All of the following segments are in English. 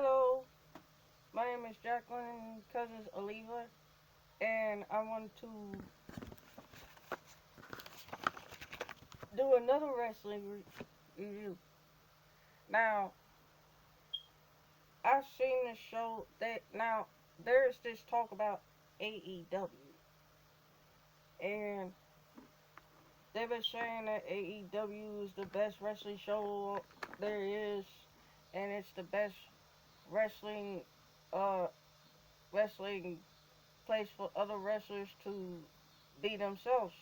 Hello, my name is Jacqueline Cousins Oliva, and I want to do another wrestling review. Now, I've seen the show that now there's this talk about AEW, and they've been saying that AEW is the best wrestling show there is, and it's the best wrestling, uh, wrestling place for other wrestlers to be themselves.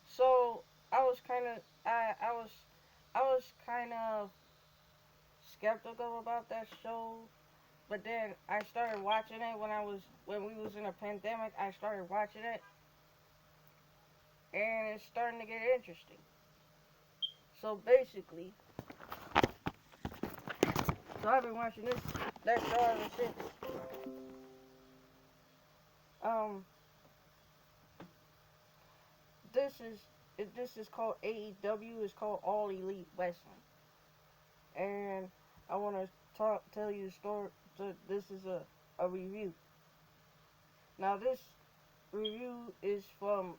So I was kind of I was kind of skeptical about that show, but then I started watching it when we was in a pandemic. I started watching it, and it's starting to get interesting. So basically, so I've been watching that show ever since. Um, this is this is called AEW. It's called All Elite Wrestling, and I want to tell you the story. So this is a review. Now this review is from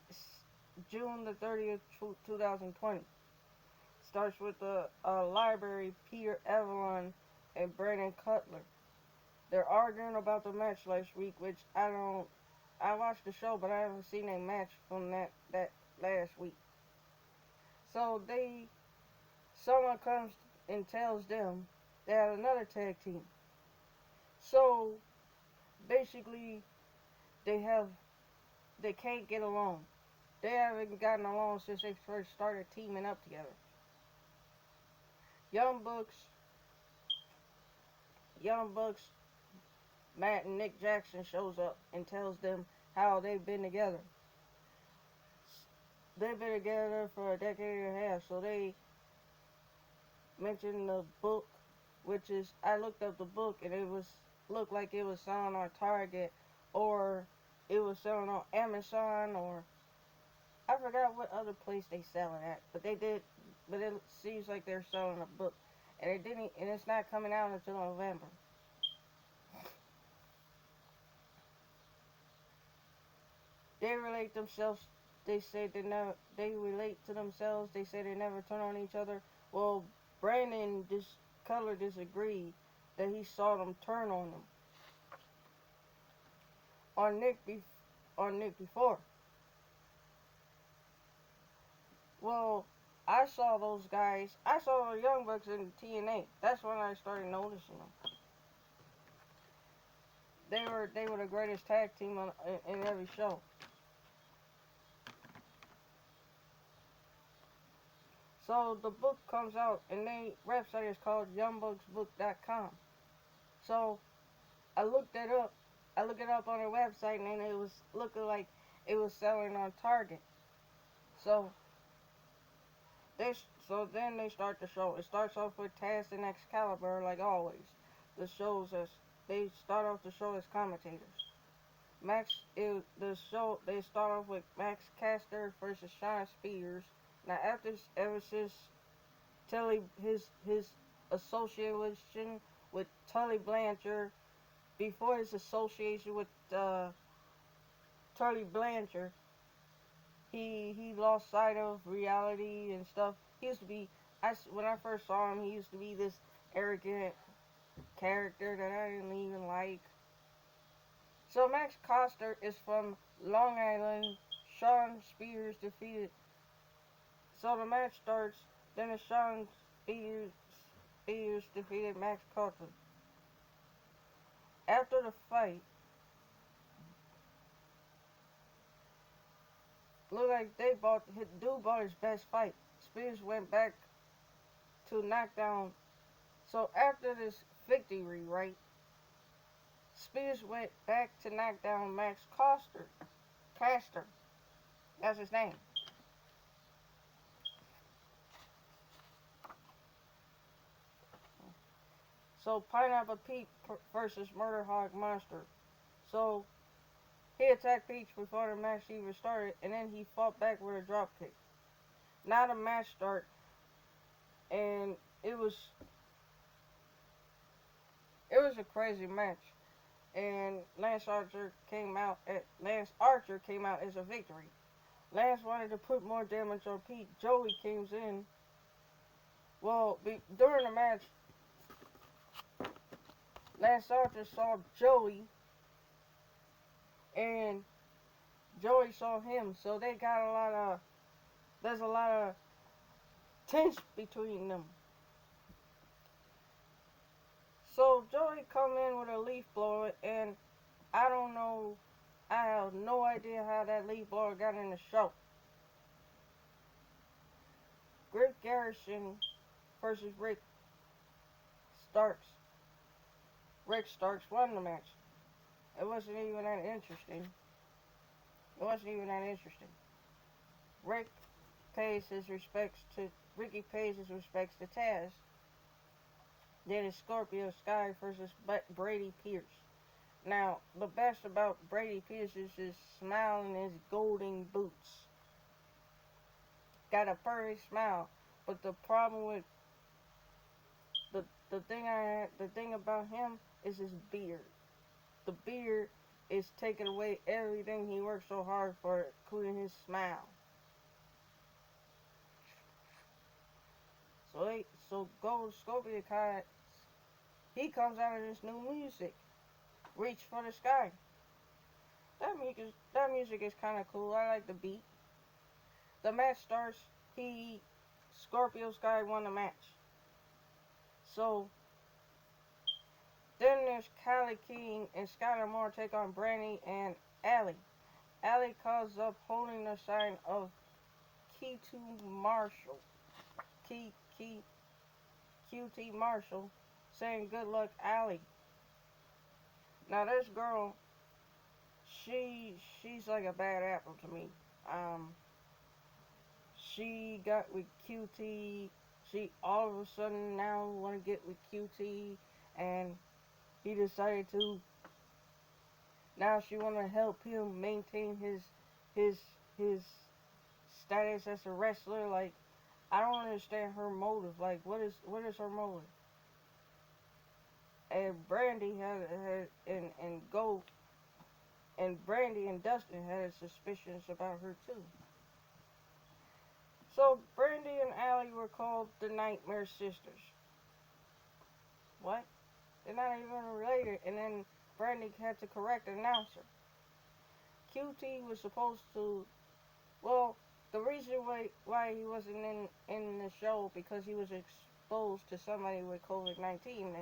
June the 30th, 2020. Starts with the library, Peter Avalon and Brandon Cutler. They're arguing about the match last week, which I watched the show, but I haven't seen a match from that last week. So someone comes and tells them they have another tag team. So basically, they have they can't get along. They haven't gotten along since they first started teaming up together. Young Bucks, Young Bucks, Matt and Nick Jackson shows up and tells them how they've been together. They've been together for a decade and a half, so they mentioned the book, which is I looked up the book and it was looked like it was selling on Target or it was selling on Amazon or I forgot what other place they sell it at, but they did. But it seems like they're selling a book, and it didn't, and it's not coming out until November. They relate themselves. They say they never. They relate to themselves. They say they never turn on each other. Well, Brandon Cutler disagreed that he saw them turn on them on Nick before. Well, I saw those guys. I saw the Young Bucks in TNA. That's when I started noticing them. They were the greatest tag team in every show. So the book comes out, and the website is called YoungBucksBook.com. So I looked it up. I looked it up on their website, and it was looking like it was selling on Target. So then they start the show. It starts off with Taz and Excalibur, like always. They start off the show as commentators. They start off with Max Caster versus Shawn Spears. Now ever since his association with Tully Blanchard, before his association with Tully Blanchard, he lost sight of reality and stuff. He used to be when I first saw him, he used to be this arrogant character that I didn't even like. So Max Coster is from Long Island. Shawn Spears defeated. So the match starts. Then it's Shawn Spears defeated Max Coster. After the fight, looked like dude bought his best fight. Spears went back to knockdown. So after this victory, right? Spears went back to knock down Max Coster. Caster. That's his name. So Pineapple Pete versus Murder Hog Monster. So he attacked Peach before the match even started, and then he fought back with a drop kick. Now the match started, and it was was a crazy match, and Lance Archer came out as a victory. Lance wanted to put more damage on Pete. Joey comes in. Well, during the match, Lance Archer saw Joey, and Joey saw him. So they got there's a lot of tension between them. So Joey come in with a leaf blower, and I don't know, I have no idea how that leaf blower got in the show. Griff Garrison versus Starks. Rick Starks won the match. It wasn't even that interesting. Ricky pays his respects to Taz. Then it's Scorpio Sky versus Brady Pierce. Now, the best about Brady Pierce is his smile and his golden boots. Got a furry smile, but the problem with the thing about him is his beard. The beard is taking away everything he worked so hard for, including his smile. So Scorpio Sky, he comes out of this new music, Reach for the Sky. That music is kind of cool. I like the beat. The match starts. Scorpio Sky won the match. So then there's Kylie King and Skylar Moore take on Brandy and Allie. Allie calls up holding the sign of QT Marshall, QT Marshall, saying good luck, Allie. Now this girl, she's like a bad apple to me. She got with QT. She all of a sudden now want to get with QT, and he decided to. Now she want to help him maintain his status as a wrestler. Like, I don't understand her motive. Like, what is her motive? And Brandy Brandy and Dustin had suspicions about her too. So Brandy and Allie were called the Nightmare Sisters. What? They're not even related. And then Brandy had to correct the announcer. QT was supposed to, well, the reason why he wasn't in the show because he was exposed to somebody with COVID-19,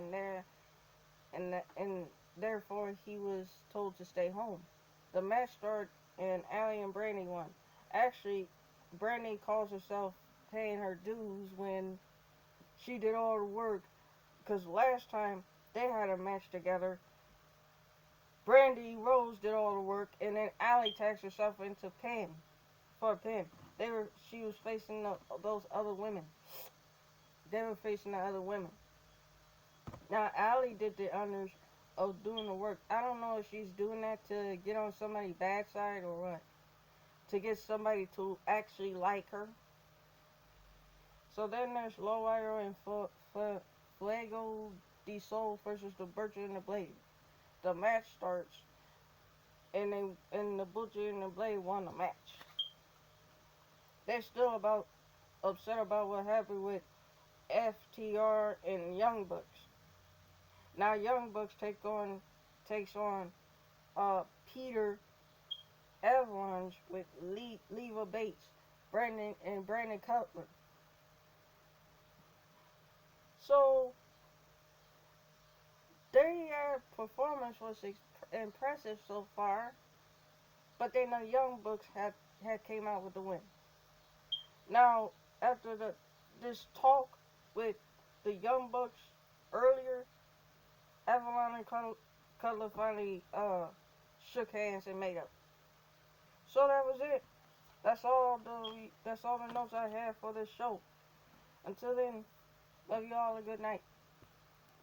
and therefore he was told to stay home. The match started and Allie and Brandy won. Actually, Brandy calls herself paying her dues when she did all the work, because last time they had a match together, Brandy Rose did all the work, and then Allie tags herself into pin for a pin. She was facing those other women. They were facing the other women. Now Allie did the honors of doing the work. I don't know if she's doing that to get on somebody's bad side or what. To get somebody to actually like her. So then there's Lowrider and Fuego de Sol versus the Butcher and the Blade. The match starts, and the Butcher and the Blade won the match. They're still upset about what happened with FTR and Young Bucks. Now Young Bucks takes on Peter Avalanche with Leva Bates, Brandon Cutler. So their performance was impressive so far, but then the Young Bucks had came out with the win. Now after this talk with the Young Bucks earlier, Avalon and Cutler finally shook hands and made up. So that was it. That's all the notes I have for this show. Until then, love you all, a good night.